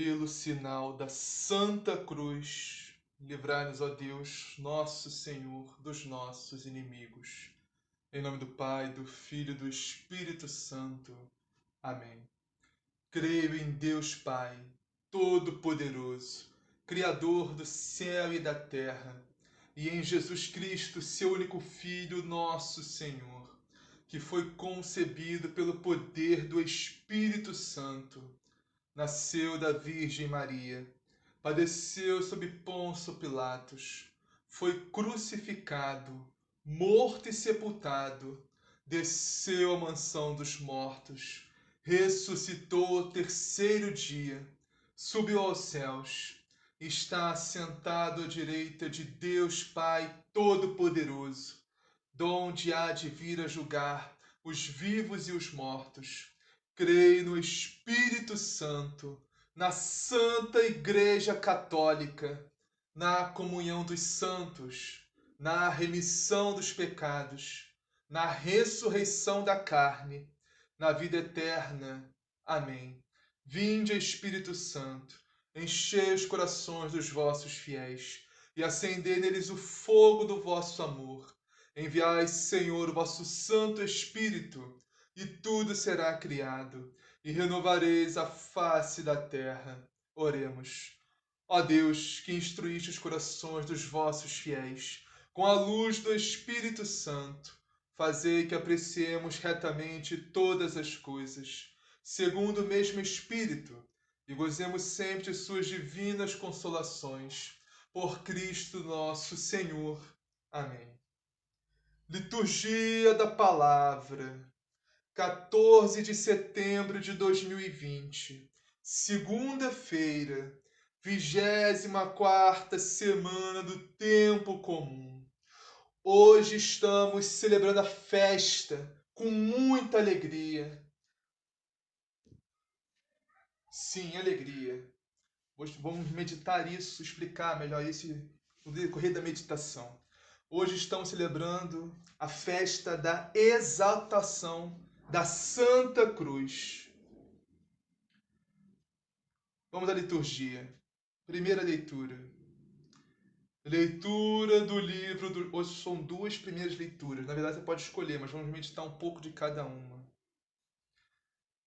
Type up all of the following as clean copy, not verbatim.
Pelo sinal da Santa Cruz, livrai-nos, ó Deus, nosso Senhor, dos nossos inimigos. Em nome do Pai, do Filho e do Espírito Santo. Amém. Creio em Deus Pai, Todo-Poderoso, Criador do céu e da terra, e em Jesus Cristo, seu único Filho, nosso Senhor, que foi concebido pelo poder do Espírito Santo. Nasceu da Virgem Maria, padeceu sob Pôncio Pilatos, foi crucificado, morto e sepultado, desceu à mansão dos mortos, ressuscitou ao terceiro dia, subiu aos céus, está assentado à direita de Deus Pai Todo-Poderoso, donde há de vir a julgar os vivos e os mortos. Creio no Espírito Santo, na Santa Igreja Católica, na comunhão dos santos, na remissão dos pecados, na ressurreição da carne, na vida eterna. Amém. Vinde, Espírito Santo, enchei os corações dos vossos fiéis e acendei neles o fogo do vosso amor. Enviai, Senhor, o vosso Santo Espírito, e tudo será criado, e renovareis a face da terra. Oremos. Ó Deus, que instruíste os corações dos vossos fiéis, com a luz do Espírito Santo, fazei que apreciemos retamente todas as coisas, segundo o mesmo Espírito, e gozemos sempre de suas divinas consolações. Por Cristo nosso Senhor. Amém. Liturgia da Palavra, 14 de setembro de 2020, segunda-feira, 24ª semana do Tempo Comum. Hoje estamos celebrando a festa com muita alegria. Sim, alegria. Hoje vamos meditar isso, explicar melhor isso no decorrer da meditação. Hoje estamos celebrando a festa da exaltação da Santa Cruz. Vamos à liturgia. Primeira leitura. Leitura do livro. Hoje são duas primeiras leituras. Na verdade, você pode escolher, mas vamos meditar um pouco de cada uma.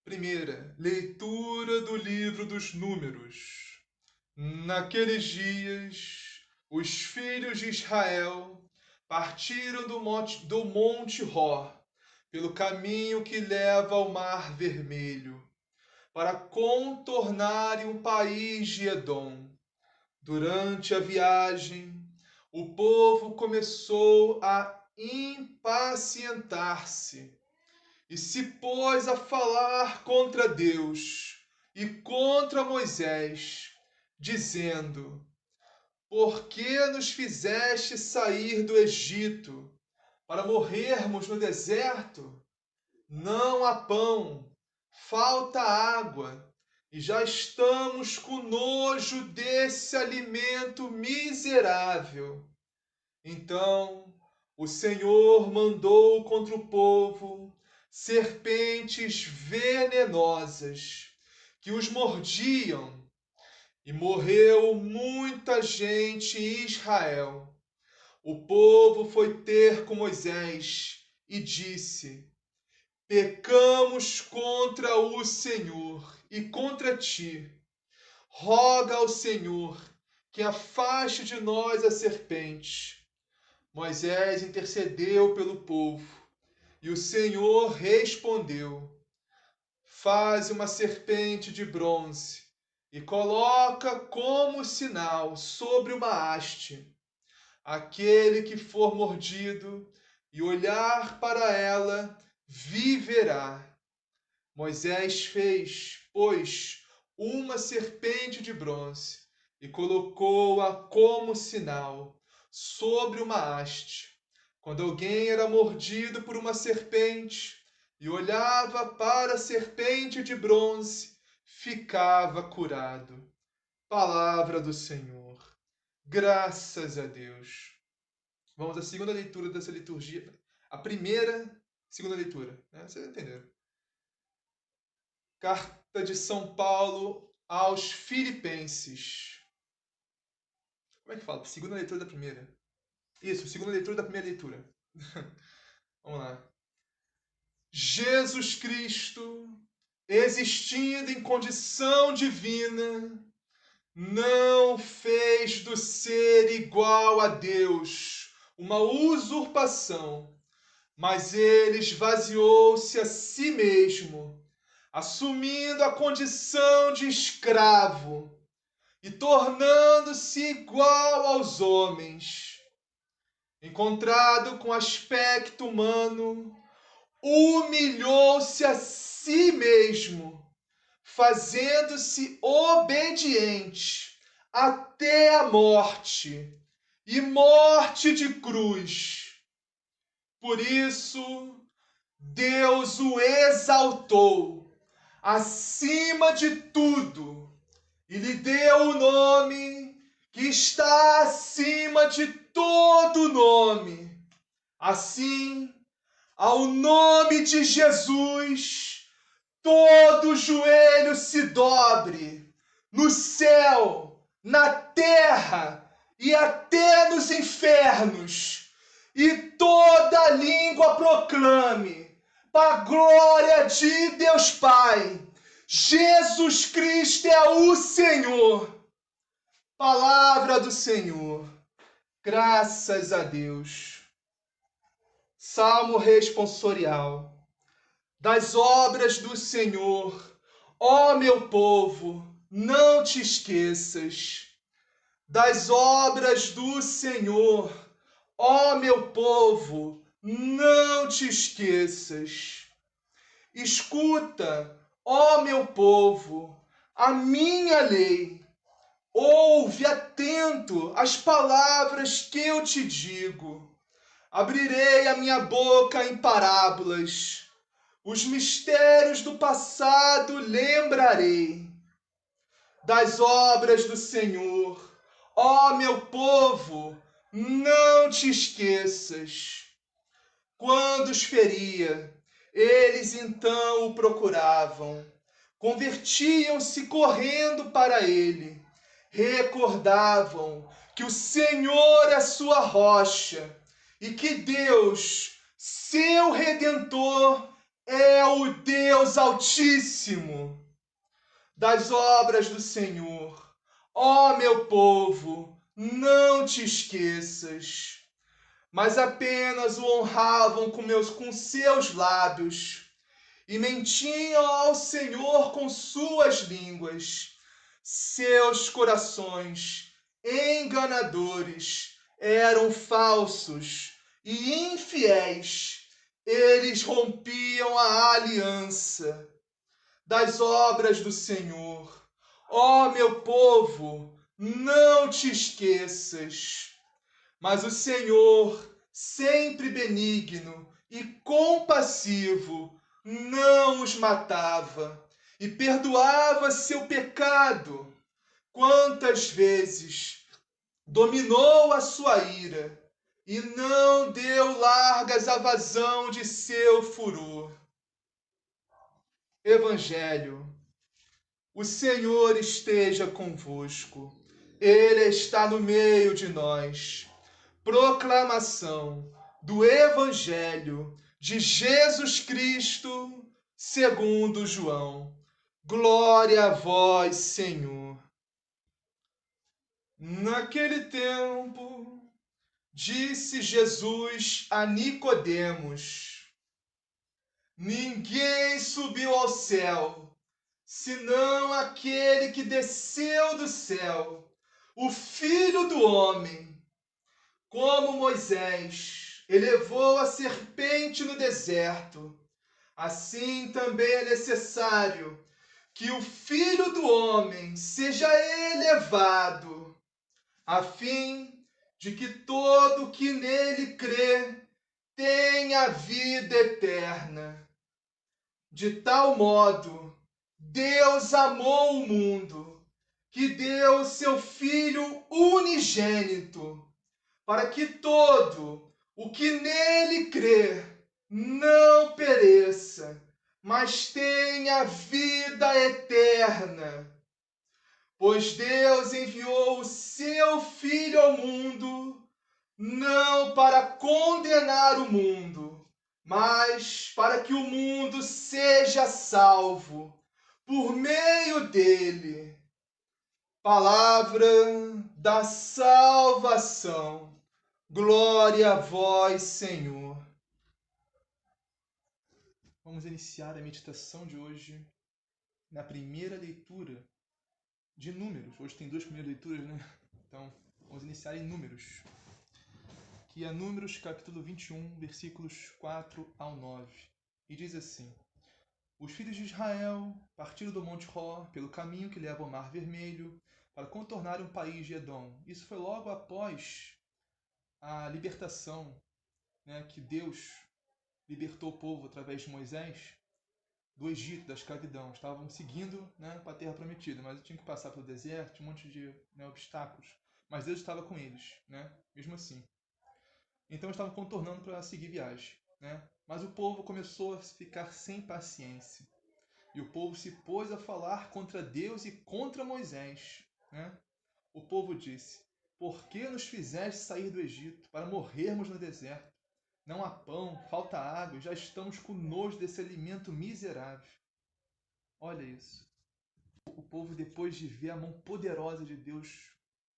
Primeira, leitura do livro dos Números. Naqueles dias, os filhos de Israel partiram do Monte Hor, pelo caminho que leva ao Mar Vermelho, para contornarem o país de Edom. Durante a viagem, o povo começou a impacientar-se e se pôs a falar contra Deus e contra Moisés, dizendo: Por que nos fizeste sair do Egito para morrermos no deserto? Não há pão, falta água, e já estamos com nojo desse alimento miserável. Então o Senhor mandou contra o povo serpentes venenosas que os mordiam, e morreu muita gente em Israel. O povo foi ter com Moisés e disse: Pecamos contra o Senhor e contra ti. Roga ao Senhor que afaste de nós a serpente. Moisés intercedeu pelo povo, e o Senhor respondeu: Faze uma serpente de bronze e coloca como sinal sobre uma haste. Aquele que for mordido e olhar para ela viverá. Moisés fez, pois, uma serpente de bronze e colocou-a como sinal sobre uma haste. Quando alguém era mordido por uma serpente e olhava para a serpente de bronze, ficava curado. Palavra do Senhor. Graças a Deus. Vamos à segunda leitura dessa liturgia. A primeira, segunda leitura, né? Vocês entenderam. Carta de São Paulo aos Filipenses. Como é que fala? Segunda leitura da primeira. Isso, segunda leitura da primeira leitura. Vamos lá. Jesus Cristo, existindo em condição divina, não fez do ser igual a Deus uma usurpação, mas ele esvaziou-se a si mesmo, assumindo a condição de escravo e tornando-se igual aos homens. Encontrado com aspecto humano, humilhou-se a si mesmo, fazendo-se obediente até a morte, e morte de cruz. Por isso, Deus o exaltou acima de tudo e lhe deu o nome que está acima de todo nome. Assim, ao nome de Jesus, todo joelho se dobre, no céu, na terra e até nos infernos, e toda língua proclame, para a glória de Deus Pai, Jesus Cristo é o Senhor. Palavra do Senhor. Graças a Deus. Salmo responsorial. Das obras do Senhor, ó meu povo, não te esqueças. Das obras do Senhor, ó meu povo, não te esqueças. Escuta, ó meu povo, a minha lei. Ouve atento as palavras que eu te digo. Abrirei a minha boca em parábolas. Os mistérios do passado lembrarei. Das obras do Senhor, ó meu povo, não te esqueças. Quando os feria, eles então o procuravam. Convertiam-se correndo para ele. Recordavam que o Senhor é sua rocha e que Deus, seu Redentor, é o Deus Altíssimo. Das obras do Senhor, ó meu povo, não te esqueças. Mas apenas o honravam com seus lábios e mentiam ao Senhor com suas línguas. Seus corações enganadores eram falsos e infiéis. Eles rompiam a aliança. Das obras do Senhor, ó meu povo, não te esqueças. Mas o Senhor, sempre benigno e compassivo, não os matava e perdoava seu pecado. Quantas vezes dominou a sua ira e não deu largas à vazão de seu furor. Evangelho. O Senhor esteja convosco. Ele está no meio de nós. Proclamação do Evangelho de Jesus Cristo, segundo João. Glória a vós, Senhor. Naquele tempo, disse Jesus a Nicodemos: Ninguém subiu ao céu, senão aquele que desceu do céu, o Filho do Homem. Como Moisés elevou a serpente no deserto, assim também é necessário que o Filho do Homem seja elevado, a fim de que todo que nele crê tenha vida eterna. De tal modo, Deus amou o mundo, que deu seu Filho unigênito, para que todo o que nele crê não pereça, mas tenha vida eterna. Pois Deus enviou o seu Filho ao mundo, não para condenar o mundo, mas para que o mundo seja salvo por meio dele. Palavra da salvação. Glória a vós, Senhor. Vamos iniciar a meditação de hoje na primeira leitura de Números. Hoje tem duas primeiras leituras, né? Então, vamos iniciar em Números. Que é Números capítulo 21, versículos 4 ao 9. E diz assim: Os filhos de Israel partiram do Monte Hor pelo caminho que leva ao Mar Vermelho para contornar o país de Edom. Isso foi logo após a libertação, né, que Deus libertou o povo através de Moisés do Egito, da escravidão. Estavam seguindo, né, para a terra prometida, mas tinham que passar pelo deserto, um monte de, né, obstáculos. Mas Deus estava com eles, né, mesmo assim. Então estavam contornando para seguir viagem, né? Mas o povo começou a ficar sem paciência. E o povo se pôs a falar contra Deus e contra Moisés, né? O povo disse: Por que nos fizeste sair do Egito para morrermos no deserto? Não há pão, falta água, já estamos com nojo desse alimento miserável. Olha isso. O povo, depois de ver a mão poderosa de Deus,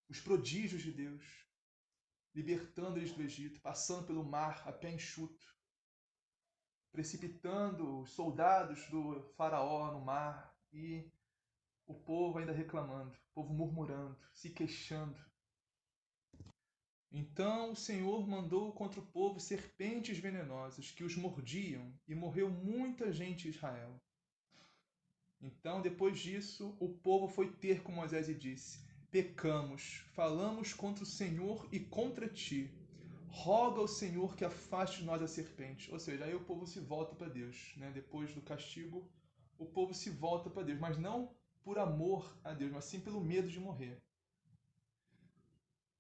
os prodígios de Deus, libertando eles do Egito, passando pelo mar a pé enxuto, precipitando os soldados do faraó no mar, e o povo ainda reclamando, o povo murmurando, se queixando. Então o Senhor mandou contra o povo serpentes venenosas que os mordiam, e morreu muita gente em Israel. Então, depois disso, o povo foi ter com Moisés e disse: Pecamos, falamos contra o Senhor e contra ti. Roga ao Senhor que afaste de nós a serpente. Ou seja, aí o povo se volta para Deus, né? Depois do castigo, o povo se volta para Deus, mas não por amor a Deus, mas sim pelo medo de morrer.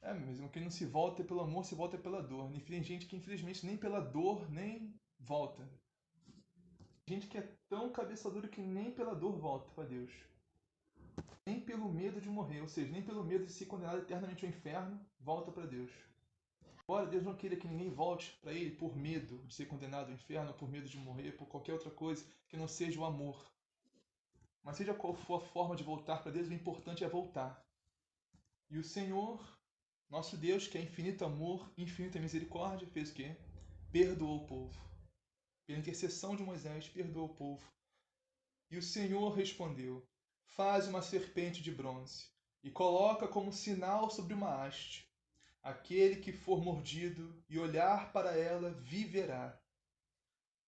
É mesmo, quem não se volta pelo amor, se volta pela dor. E tem gente que infelizmente nem pela dor nem volta. Gente que é tão cabeça dura que nem pela dor volta para Deus. Nem pelo medo de morrer, ou seja, nem pelo medo de ser condenado eternamente ao inferno, volta para Deus. Embora Deus não queira que ninguém volte para Ele por medo de ser condenado ao inferno, por medo de morrer, por qualquer outra coisa que não seja o amor. Mas seja qual for a forma de voltar para Deus, o importante é voltar. E o Senhor, nosso Deus, que é infinito amor, infinita misericórdia, fez o quê? Perdoou o povo. Pela intercessão de Moisés, perdoou o povo. E o Senhor respondeu: Faz uma serpente de bronze e coloca como sinal sobre uma haste. Aquele que for mordido e olhar para ela viverá.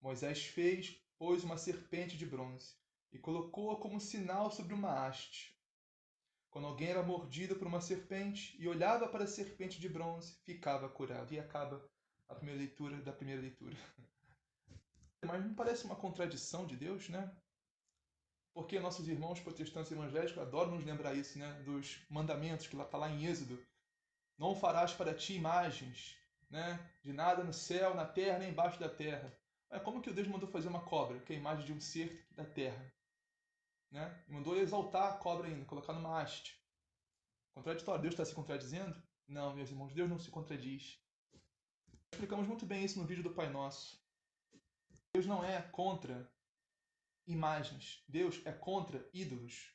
Moisés fez, pois, uma serpente de bronze e colocou-a como sinal sobre uma haste. Quando alguém era mordido por uma serpente e olhava para a serpente de bronze, ficava curado. E acaba a primeira leitura da primeira leitura. Mas não parece uma contradição de Deus, né? Porque nossos irmãos protestantes evangélicos adoram nos lembrar isso, né? Dos mandamentos que está lá em Êxodo. Não farás para ti imagens, né? De nada no céu, na terra, nem embaixo da terra. Mas como que Deus mandou fazer uma cobra, que é a imagem de um ser da terra? Né? E mandou exaltar a cobra ainda, colocar numa haste. Contraditório. Deus está se contradizendo? Não, meus irmãos, Deus não se contradiz. Explicamos muito bem isso no vídeo do Pai Nosso. Deus não é contra imagens. Deus é contra ídolos.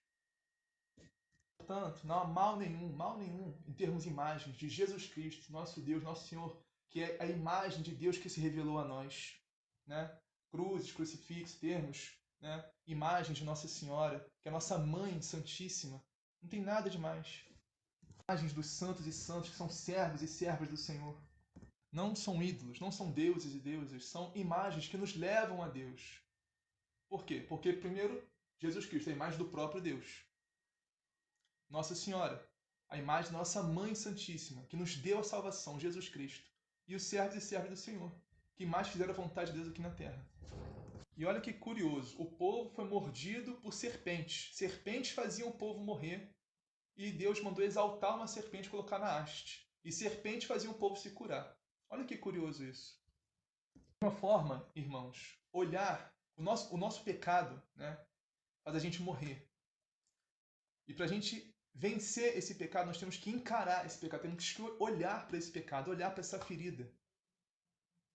Portanto, não há mal nenhum, em termos de imagens de Jesus Cristo, nosso Deus, nosso Senhor, que é a imagem de Deus que se revelou a nós. Né? Cruzes, crucifixos, termos, né? Imagens de Nossa Senhora, que é a nossa Mãe Santíssima. Não tem nada demais. Imagens dos santos e santos que são servos e servas do Senhor. Não são ídolos, não são deuses e deusas, são imagens que nos levam a Deus. Por quê? Porque, primeiro, Jesus Cristo é a imagem do próprio Deus. Nossa Senhora, a imagem da nossa Mãe Santíssima, que nos deu a salvação, Jesus Cristo. E os servos e servas do Senhor, que mais fizeram a vontade de Deus aqui na terra. E olha que curioso, o povo foi mordido por serpentes. Serpentes faziam o povo morrer. E Deus mandou exaltar uma serpente e colocar na haste. E serpentes faziam o povo se curar. Olha que curioso isso. De uma forma, irmãos, olhar o nosso pecado, né, faz a gente morrer. E para a gente vencer esse pecado, nós temos que encarar esse pecado, temos que olhar para esse pecado, olhar para essa ferida,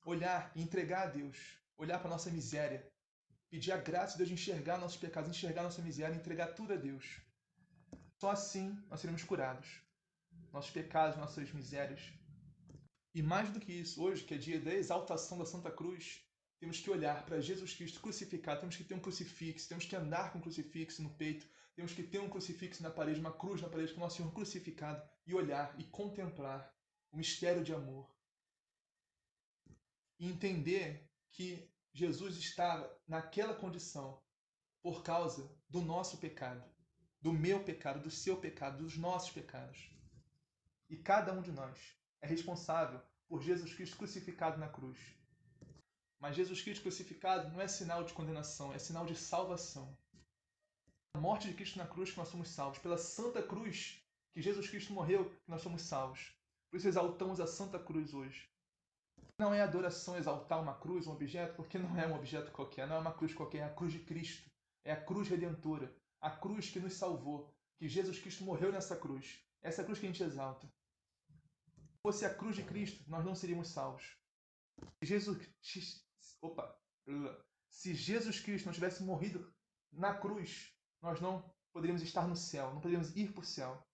olhar e entregar a Deus, olhar para a nossa miséria, pedir a graça de Deus de enxergar nossos pecados, enxergar nossa miséria, entregar tudo a Deus. Só assim nós seremos curados. Nossos pecados, nossas misérias. E mais do que isso, hoje, que é dia da exaltação da Santa Cruz, temos que olhar para Jesus Cristo crucificado, temos que ter um crucifixo, temos que andar com um crucifixo no peito, temos que ter um crucifixo na parede, uma cruz na parede com o nosso Senhor crucificado, e olhar e contemplar o mistério de amor. E entender que Jesus estava naquela condição por causa do nosso pecado, do meu pecado, do seu pecado, dos nossos pecados. E cada um de nós é responsável por Jesus Cristo crucificado na cruz. Mas Jesus Cristo crucificado não é sinal de condenação, é sinal de salvação. A morte de Cristo na cruz que nós somos salvos. Pela Santa Cruz que Jesus Cristo morreu, que nós somos salvos. Por isso exaltamos a Santa Cruz hoje. Não é adoração exaltar uma cruz, um objeto, porque não é um objeto qualquer, não é uma cruz qualquer, é a cruz de Cristo. É a cruz redentora, a cruz que nos salvou, que Jesus Cristo morreu nessa cruz. Essa cruz que a gente exalta. Se fosse a cruz de Cristo, nós não seríamos salvos. Se Jesus Cristo não tivesse morrido na cruz, nós não poderíamos estar no céu, não poderíamos ir para o céu.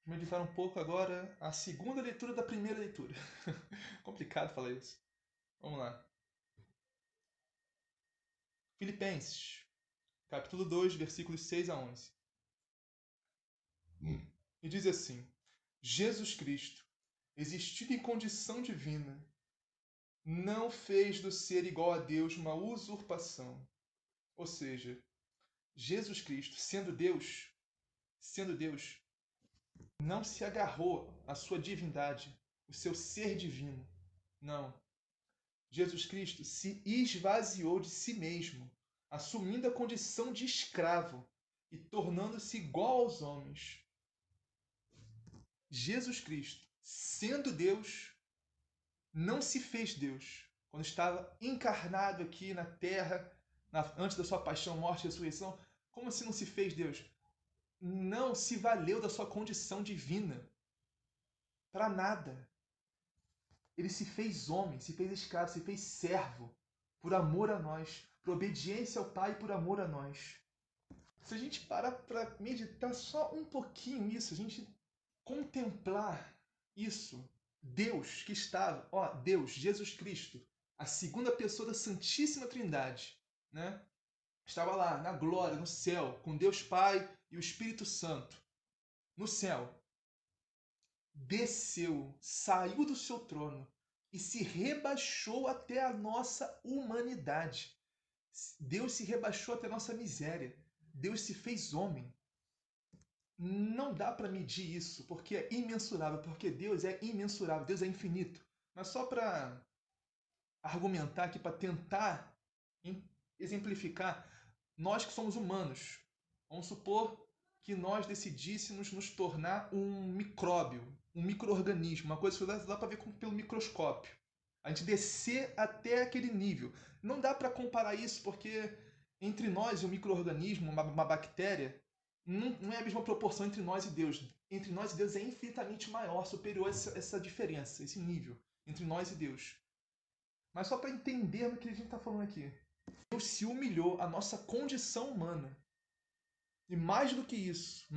Vamos meditar um pouco agora a segunda leitura da primeira leitura. Complicado falar isso. Vamos lá. Filipenses, capítulo 2, versículos 6 a 11. E diz assim: Jesus Cristo, existindo em condição divina, não fez do ser igual a Deus uma usurpação. Ou seja, Jesus Cristo, sendo Deus, não se agarrou à sua divindade, o seu ser divino. Não. Jesus Cristo se esvaziou de si mesmo, assumindo a condição de escravo e tornando-se igual aos homens. Jesus Cristo, sendo Deus, não se fez Deus. Quando estava encarnado aqui na terra, antes da sua paixão, morte e ressurreição, como se não se fez Deus? Não se valeu da sua condição divina para nada. Ele se fez homem, se fez escravo, se fez servo por amor a nós, por obediência ao Pai, por amor a nós. Se a gente parar para meditar só um pouquinho isso, a gente contemplar isso, Deus que estava, Deus, Jesus Cristo, a segunda pessoa da Santíssima Trindade, né? Estava lá na glória, no céu, com Deus Pai e o Espírito Santo. No céu, desceu, saiu do seu trono e se rebaixou até a nossa humanidade. Deus se rebaixou até a nossa miséria. Deus se fez homem. Não dá para medir isso, porque é imensurável, porque Deus é imensurável, Deus é infinito. Mas só para argumentar aqui, para tentar exemplificar, nós que somos humanos, vamos supor que nós decidíssemos nos tornar um micróbio, um micro-organismo, uma coisa que dá para ver pelo microscópio. A gente descer até aquele nível. Não dá para comparar isso, porque entre nós e um micro-organismo, uma bactéria, não é a mesma proporção entre nós e Deus. Entre nós e Deus é infinitamente maior, superior essa diferença, esse nível entre nós e Deus. Mas só para entender o que a gente está falando aqui. Deus se humilhou à nossa condição humana. E mais do que isso,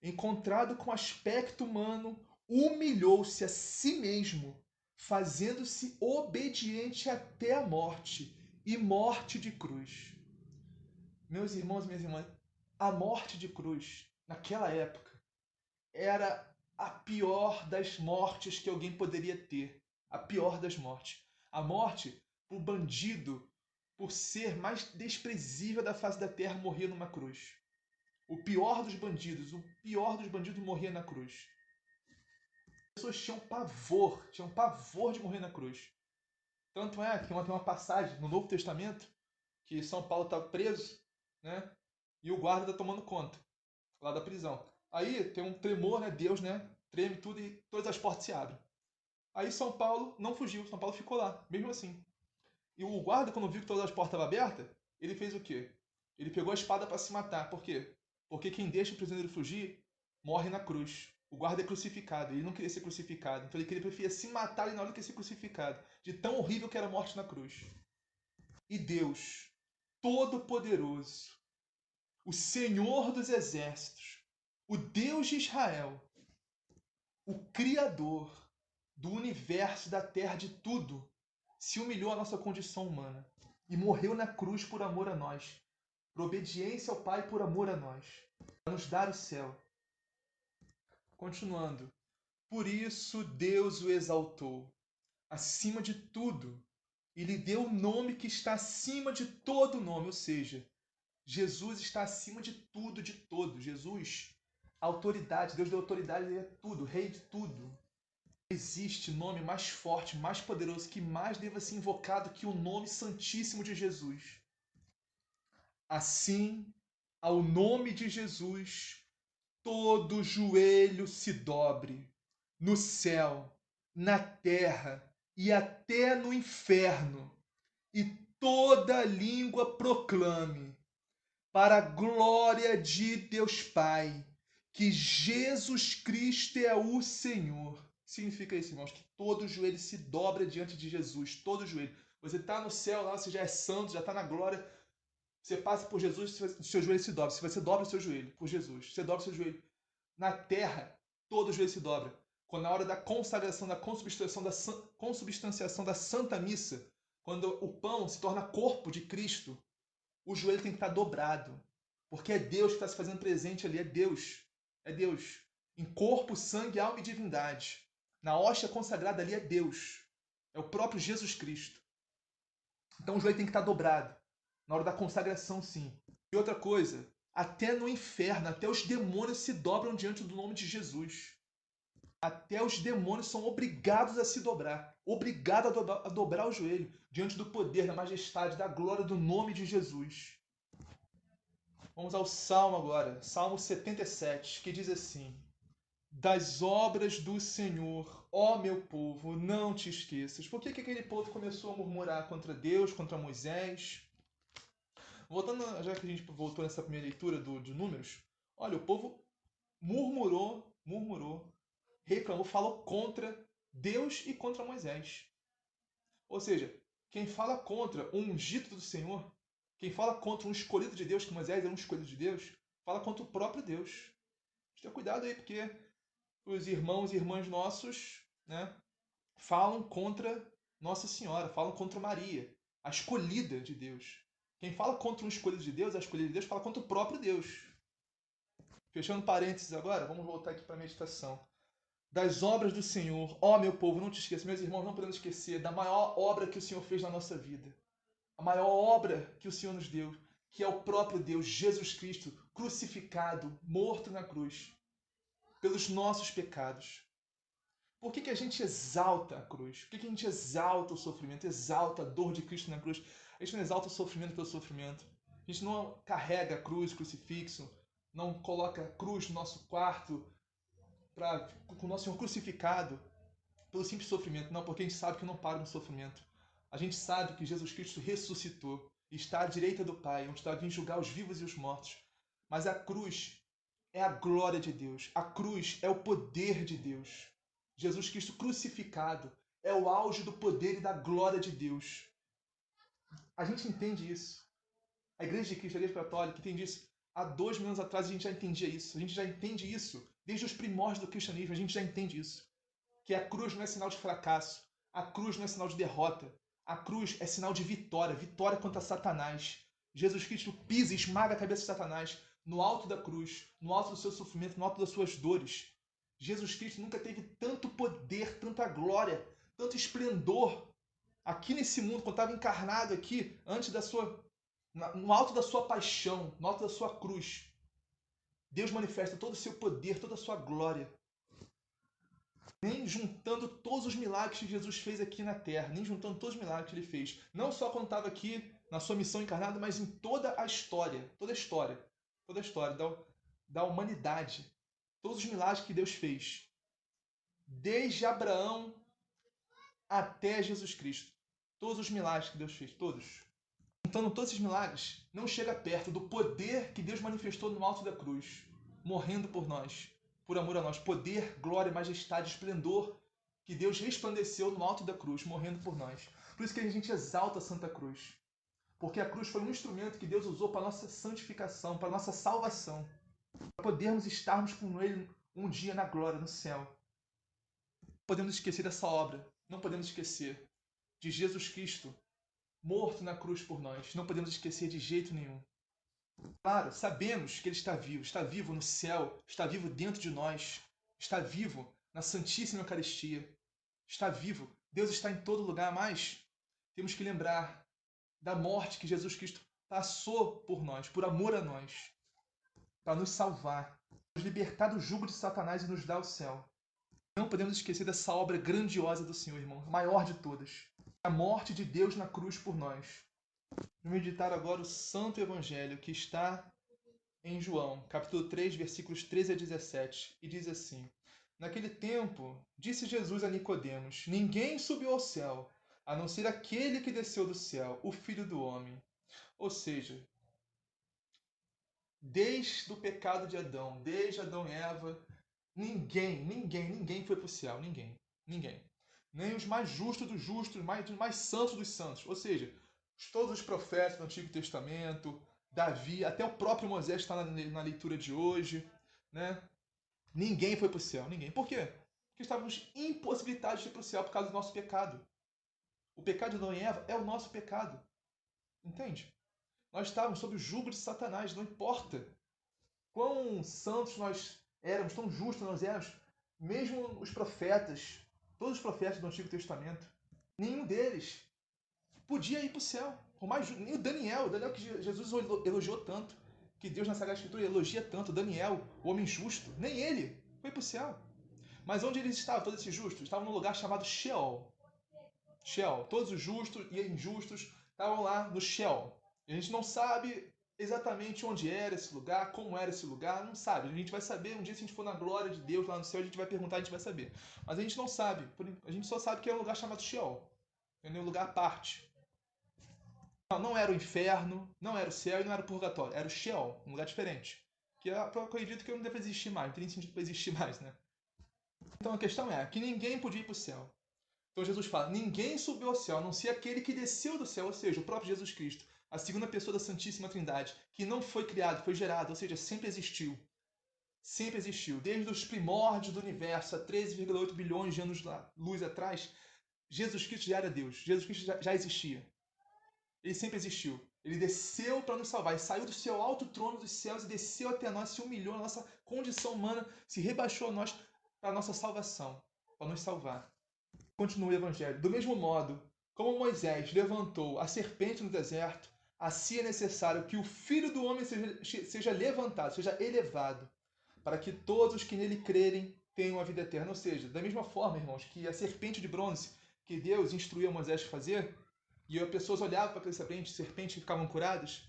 encontrado com aspecto humano, humilhou-se a si mesmo, fazendo-se obediente até a morte, e morte de cruz. Meus irmãos e minhas irmãs, a morte de cruz, naquela época, era a pior das mortes que alguém poderia ter. A pior das mortes. A morte, o bandido, por ser mais desprezível da face da terra, morria numa cruz. O pior dos bandidos morria na cruz. As pessoas tinham pavor de morrer na cruz. Tanto é que tem uma passagem no Novo Testamento que São Paulo está preso, né? E o guarda está tomando conta lá da prisão. Aí tem um tremor, né? Deus, né? Treme tudo e todas as portas se abrem. Aí São Paulo não fugiu, São Paulo ficou lá, mesmo assim. E o guarda, quando viu que todas as portas estavam abertas, ele fez o quê? Ele pegou a espada para se matar. Por quê? Porque quem deixa o prisioneiro fugir morre na cruz. O guarda é crucificado, ele não queria ser crucificado, então ele preferia se matar ali na hora que ser crucificado, de tão horrível que era a morte na cruz. E Deus, Todo-Poderoso, o Senhor dos Exércitos, o Deus de Israel, o Criador do universo, da terra, de tudo, se humilhou à nossa condição humana e morreu na cruz por amor a nós, por obediência ao Pai, por amor a nós, para nos dar o céu. Continuando. Por isso Deus o exaltou acima de tudo e lhe deu o nome que está acima de todo nome, ou seja, Jesus está acima de tudo, de todo. Jesus, autoridade, Deus deu autoridade a tudo, rei de tudo. Não existe nome mais forte, mais poderoso, que mais deva ser invocado que o nome santíssimo de Jesus. Assim, ao nome de Jesus, todo joelho se dobre, no céu, na terra e até no inferno, e toda língua proclame, para a glória de Deus Pai, que Jesus Cristo é o Senhor. Significa isso, irmãos, que todo joelho se dobra diante de Jesus, todo joelho. Você está no céu lá, você já é santo, já está na glória. Você passa por Jesus, o seu joelho se dobra. Se você dobra o seu joelho por Jesus, você dobra o seu joelho. Na terra, todo joelho se dobra. Quando na hora da consagração, da consubstanciação da Santa Missa, quando o pão se torna corpo de Cristo, o joelho tem que estar dobrado. Porque é Deus que está se fazendo presente ali, é Deus. É Deus. Em corpo, sangue, alma e divindade. Na hóstia consagrada ali é Deus. É o próprio Jesus Cristo. Então o joelho tem que estar dobrado. Na hora da consagração, sim. E outra coisa, até no inferno, até os demônios se dobram diante do nome de Jesus. Até os demônios são obrigados a se dobrar. Obrigados a dobrar o joelho diante do poder, da majestade, da glória do nome de Jesus. Vamos ao Salmo agora, Salmo 77, que diz assim: das obras do Senhor, ó meu povo, não te esqueças. Por que aquele povo começou a murmurar contra Deus, contra Moisés? Voltando, já que a gente voltou nessa primeira leitura de Números, olha, o povo murmurou, reclamou, falou contra Deus e contra Moisés. Ou seja, quem fala contra um ungido do Senhor, quem fala contra um escolhido de Deus, que Moisés é um escolhido de Deus, fala contra o próprio Deus. Tenha cuidado aí, porque os irmãos e irmãs nossos, né, falam contra Nossa Senhora, falam contra Maria, a escolhida de Deus. Quem fala contra um escolhido de Deus, a escolhida de Deus, fala contra o próprio Deus. Fechando parênteses agora, vamos voltar aqui para a meditação. Das obras do Senhor, ó meu povo, não te esqueça, meus irmãos, não podemos esquecer da maior obra que o Senhor fez na nossa vida. A maior obra que o Senhor nos deu, que é o próprio Deus, Jesus Cristo, crucificado, morto na cruz, pelos nossos pecados. Por que a gente exalta a cruz? Por que a gente exalta o sofrimento, exalta a dor de Cristo na cruz? A gente não exalta o sofrimento pelo sofrimento. A gente não carrega a cruz, crucifixo, não coloca a cruz no nosso quarto com o nosso Senhor crucificado pelo simples sofrimento. Não, porque a gente sabe que não para no sofrimento. A gente sabe que Jesus Cristo ressuscitou e está à direita do Pai, onde está vindo julgar os vivos e os mortos. Mas a cruz é a glória de Deus. A cruz é o poder de Deus. Jesus Cristo crucificado é o auge do poder e da glória de Deus. A gente entende isso. A Igreja de Cristo, a Igreja Católica, entende isso. Há 2000 anos atrás a gente já entendia isso. A gente já entende isso. Desde os primórdios do cristianismo a gente já entende isso. Que a cruz não é sinal de fracasso. A cruz não é sinal de derrota. A cruz é sinal de vitória. Vitória contra Satanás. Jesus Cristo pisa e esmaga a cabeça de Satanás no alto da cruz, no alto do seu sofrimento, no alto das suas dores. Jesus Cristo nunca teve tanto poder, tanta glória, tanto esplendor aqui nesse mundo, quando estava encarnado aqui, antes da sua, no alto da sua paixão, no alto da sua cruz. Deus manifesta todo o seu poder, toda a sua glória. Nem juntando todos os milagres que Jesus fez aqui na Terra, nem juntando todos os milagres que ele fez. Não só quando estava aqui na sua missão encarnada, mas em toda a história da humanidade. Todos os milagres que Deus fez. Desde Abraão até Jesus Cristo. Todos os milagres que Deus fez, todos. Contando todos esses milagres, não chega perto do poder que Deus manifestou no alto da cruz, morrendo por nós, por amor a nós. Poder, glória, majestade, esplendor que Deus resplandeceu no alto da cruz, morrendo por nós. Por isso que a gente exalta a Santa Cruz. Porque a cruz foi um instrumento que Deus usou para a nossa santificação, para a nossa salvação. Para podermos estarmos com Ele um dia na glória, no céu. Não podemos esquecer dessa obra. Não podemos esquecer de Jesus Cristo morto na cruz por nós. Não podemos esquecer de jeito nenhum. Claro, sabemos que Ele está vivo no céu, está vivo dentro de nós, está vivo na Santíssima Eucaristia, está vivo. Deus está em todo lugar, mas temos que lembrar da morte que Jesus Cristo passou por nós, por amor a nós, para nos salvar, nos libertar do jugo de Satanás e nos dar o céu. Não podemos esquecer dessa obra grandiosa do Senhor, irmão, maior de todas. A morte de Deus na cruz por nós. Vamos meditar agora o Santo Evangelho que está em João, capítulo 3, versículos 13 a 17, e diz assim: Naquele tempo, disse Jesus a Nicodemos: Ninguém subiu ao céu, a não ser aquele que desceu do céu, o Filho do Homem. Ou seja, desde o pecado de Adão, desde Adão e Eva, ninguém foi para o céu. Ninguém. Nem os mais justos dos justos, os mais santos dos santos. Ou seja, todos os profetas do Antigo Testamento, Davi, até o próprio Moisés está na leitura de hoje, né? Ninguém foi para o céu, ninguém. Por quê? Porque estávamos impossibilitados de ir para o céu por causa do nosso pecado. O pecado de Adão e Eva é o nosso pecado. Entende? Nós estávamos sob o jugo de Satanás, não importa quão santos nós éramos, tão justos nós éramos, mesmo os profetas, todos os profetas do Antigo Testamento, nenhum deles podia ir para o céu. Por mais, nem o Daniel que Jesus elogiou tanto, que Deus na Sagrada Escritura elogia tanto, Daniel, o homem justo, nem ele foi para o céu. Mas onde eles estavam, todos esses justos? Estavam num lugar chamado Sheol. Sheol. Todos os justos e injustos estavam lá no Sheol. A gente não sabe exatamente onde era esse lugar, como era esse lugar, não sabe. A gente vai saber um dia se a gente for na glória de Deus lá no céu, a gente vai perguntar, a gente vai saber. Mas a gente não sabe. A gente só sabe que é um lugar chamado Sheol. É um lugar à parte. Não era o inferno, não era o céu e não era o purgatório. Era o Sheol, um lugar diferente. Que eu acredito que não deve existir mais, não tem nem sentido para existir mais, né? Então a questão é que ninguém podia ir para o céu. Então Jesus fala, ninguém subiu ao céu, a não ser aquele que desceu do céu, ou seja, o próprio Jesus Cristo, a segunda pessoa da Santíssima Trindade, que não foi criado, foi gerado, ou seja, sempre existiu. Sempre existiu. Desde os primórdios do universo, há 13,8 bilhões de anos-luz atrás, Jesus Cristo já era Deus. Jesus Cristo já existia. Ele sempre existiu. Ele desceu para nos salvar. Ele saiu do seu alto trono dos céus e desceu até nós, se humilhou na nossa condição humana, se rebaixou a nós para a nossa salvação, para nos salvar. Continua o Evangelho. Do mesmo modo, como Moisés levantou a serpente no deserto, assim é necessário que o Filho do Homem seja levantado, seja elevado, para que todos os que nele crerem tenham a vida eterna. Ou seja, da mesma forma, irmãos, que a serpente de bronze que Deus instruiu a Moisés a fazer, e as pessoas olhavam para aquela serpente e ficavam curadas,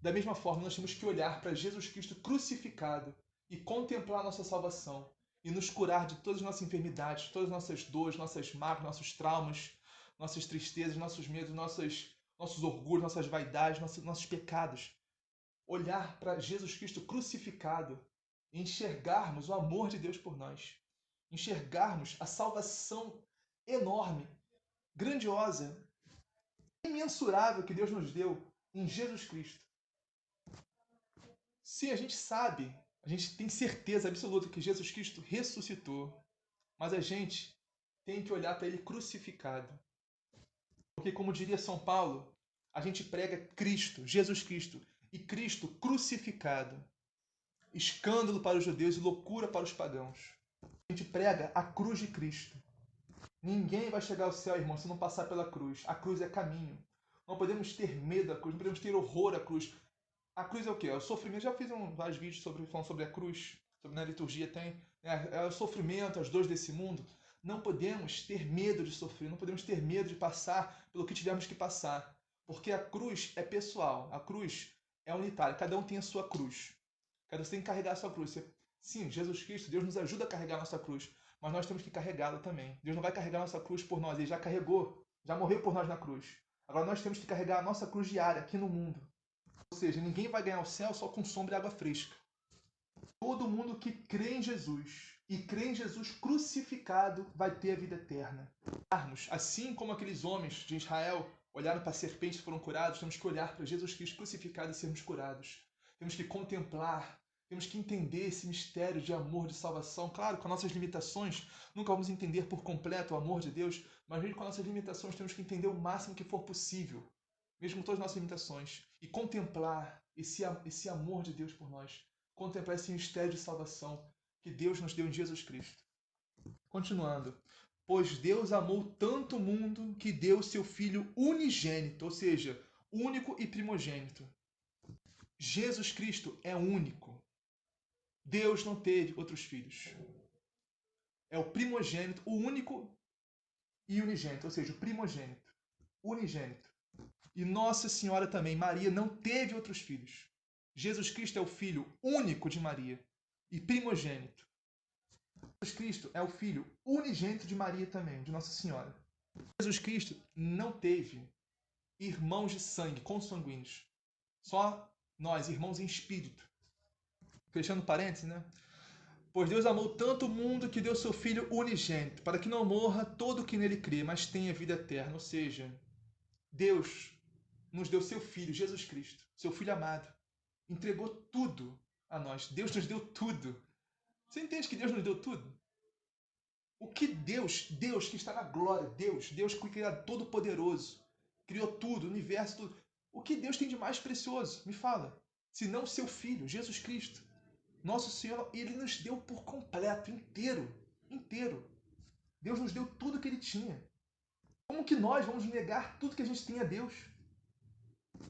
da mesma forma nós temos que olhar para Jesus Cristo crucificado e contemplar a nossa salvação e nos curar de todas as nossas enfermidades, todas as nossas dores, nossas mágoas, nossos traumas, nossas tristezas, nossos medos, nossos orgulhos, nossas vaidades, nossos pecados. Olhar para Jesus Cristo crucificado e enxergarmos o amor de Deus por nós. Enxergarmos a salvação enorme, grandiosa, imensurável que Deus nos deu em Jesus Cristo. Sim, a gente sabe, a gente tem certeza absoluta que Jesus Cristo ressuscitou, mas a gente tem que olhar para ele crucificado. Porque, como diria São Paulo, a gente prega Cristo, Jesus Cristo, e Cristo crucificado. Escândalo para os judeus e loucura para os pagãos. A gente prega a cruz de Cristo. Ninguém vai chegar ao céu, irmão, se não passar pela cruz. A cruz é caminho. Não podemos ter medo da cruz, não podemos ter horror à cruz. A cruz é o quê? É o sofrimento. Já fiz vários vídeos falando sobre a cruz. Na liturgia tem. É o sofrimento, as dores desse mundo. Não podemos ter medo de sofrer. Não podemos ter medo de passar pelo que tivermos que passar. Porque a cruz é pessoal. A cruz é unitária. Cada um tem a sua cruz. Cada um tem que carregar a sua cruz. Sim, Jesus Cristo, Deus nos ajuda a carregar a nossa cruz. Mas nós temos que carregá-la também. Deus não vai carregar a nossa cruz por nós. Ele já carregou. Já morreu por nós na cruz. Agora nós temos que carregar a nossa cruz diária aqui no mundo. Ou seja, ninguém vai ganhar o céu só com sombra e água fresca. Todo mundo que crê em Jesus e crê em Jesus crucificado vai ter a vida eterna. Assim como aqueles homens de Israel olharam para a serpente e foram curados, temos que olhar para Jesus Cristo crucificado e sermos curados. Temos que contemplar, temos que entender esse mistério de amor, de salvação. Claro, com nossas limitações, nunca vamos entender por completo o amor de Deus, mas mesmo com nossas limitações, temos que entender o máximo que for possível, mesmo com todas as nossas limitações, e contemplar esse amor de Deus por nós. Contemplar esse mistério de salvação que Deus nos deu em Jesus Cristo. Continuando. Pois Deus amou tanto o mundo que deu seu Filho unigênito, ou seja, único e primogênito. Jesus Cristo é único. Deus não teve outros filhos. É o primogênito, o único e unigênito, ou seja, o primogênito, unigênito. E Nossa Senhora também, Maria, não teve outros filhos. Jesus Cristo é o filho único de Maria e primogênito. Jesus Cristo é o filho unigênito de Maria também, de Nossa Senhora. Jesus Cristo não teve irmãos de sangue, consanguíneos. Só nós, irmãos em espírito. Fechando parênteses, né? Pois Deus amou tanto o mundo que deu seu Filho unigênito, para que não morra todo o que nele crê, mas tenha vida eterna. Ou seja, Deus nos deu seu Filho, Jesus Cristo, seu Filho amado. Entregou tudo a nós. Deus nos deu tudo. Você entende que Deus nos deu tudo? O que Deus que está na glória, Deus que é todo-poderoso, criou tudo, o universo, tudo. O que Deus tem de mais precioso? Me fala. Se não seu Filho, Jesus Cristo. Nosso Senhor, Ele nos deu por completo, inteiro. Deus nos deu tudo que Ele tinha. Como que nós vamos negar tudo que a gente tem a Deus?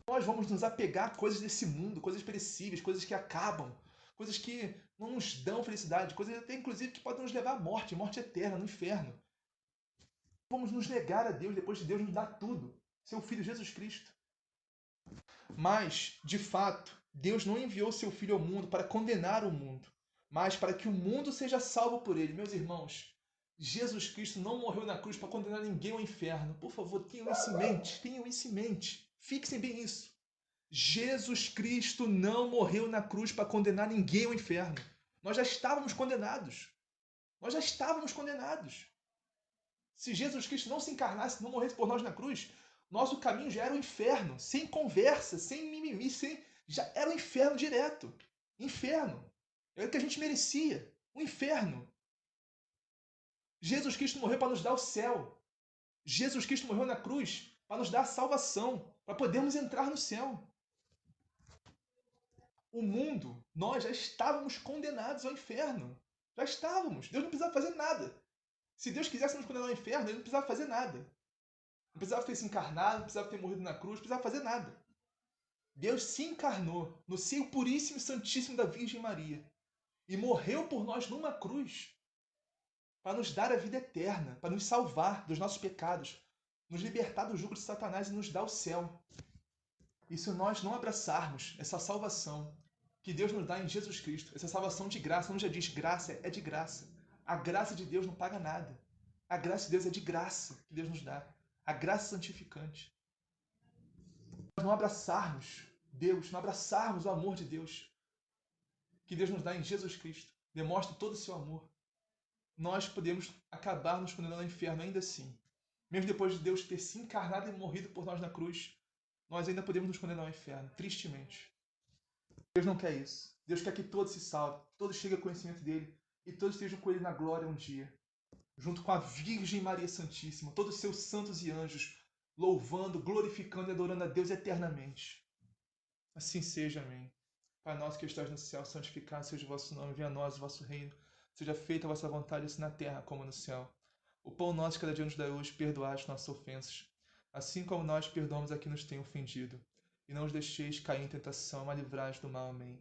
Nós vamos nos apegar a coisas desse mundo, coisas perecíveis, coisas que acabam, coisas que não nos dão felicidade, coisas até inclusive que podem nos levar à morte, morte eterna, no inferno. Vamos nos negar a Deus depois de Deus nos dar tudo, seu Filho Jesus Cristo. Mas, de fato, Deus não enviou seu Filho ao mundo para condenar o mundo, mas para que o mundo seja salvo por ele. Meus irmãos, Jesus Cristo não morreu na cruz para condenar ninguém ao inferno. Por favor, tenham isso em mente. Fixem bem isso. Jesus Cristo não morreu na cruz para condenar ninguém ao inferno. Nós já estávamos condenados. Se Jesus Cristo não se encarnasse, não morresse por nós na cruz, nosso caminho já era o inferno, sem conversa, sem mimimi, já era o inferno direto. Inferno. Era o que a gente merecia. O inferno. Jesus Cristo morreu para nos dar o céu. Jesus Cristo morreu na cruz para nos dar a salvação, para podermos entrar no céu. O mundo, nós já estávamos condenados ao inferno. Já estávamos. Deus não precisava fazer nada. Se Deus quisesse nos condenar ao inferno, Ele não precisava fazer nada. Não precisava ter se encarnado, não precisava ter morrido na cruz, não precisava fazer nada. Deus se encarnou no seio puríssimo e santíssimo da Virgem Maria e morreu por nós numa cruz para nos dar a vida eterna, para nos salvar dos nossos pecados, nos libertar do jugo de Satanás e nos dar o céu. E se nós não abraçarmos essa salvação que Deus nos dá em Jesus Cristo, essa salvação de graça, como já diz, graça é de graça. A graça de Deus não paga nada. A graça de Deus é de graça que Deus nos dá. A graça santificante. Nós não abraçarmos Deus, não abraçarmos o amor de Deus que Deus nos dá em Jesus Cristo, demonstra todo o seu amor, nós podemos acabar nos condenando ao inferno ainda assim. Mesmo depois de Deus ter se encarnado e morrido por nós na cruz, nós ainda podemos nos condenar ao inferno, tristemente. Deus não quer isso. Deus quer que todos se salvem, que todos cheguem ao conhecimento dele e todos estejam com ele na glória um dia, junto com a Virgem Maria Santíssima, todos os seus santos e anjos, louvando, glorificando e adorando a Deus eternamente. Assim seja, amém. Pai nosso que estás no céu, santificado seja o vosso nome, venha a nós o vosso reino, seja feita a vossa vontade, assim na terra como no céu. O pão nosso de cada dia nos dai hoje, perdoai as nossas ofensas, assim como nós perdoamos a quem nos tem ofendido. E não os deixeis cair em tentação, mas livrai-nos do mal. Amém.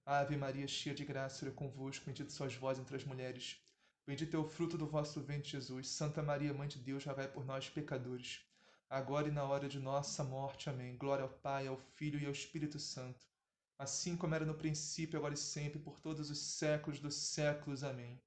Ave Maria, cheia de graça, o Senhor é convosco, bendita sois vós entre as mulheres. Bendito é o fruto do vosso ventre, Jesus. Santa Maria, Mãe de Deus, rogai por nós, pecadores, agora e na hora de nossa morte. Amém. Glória ao Pai, ao Filho e ao Espírito Santo, assim como era no princípio, agora e sempre, por todos os séculos dos séculos. Amém.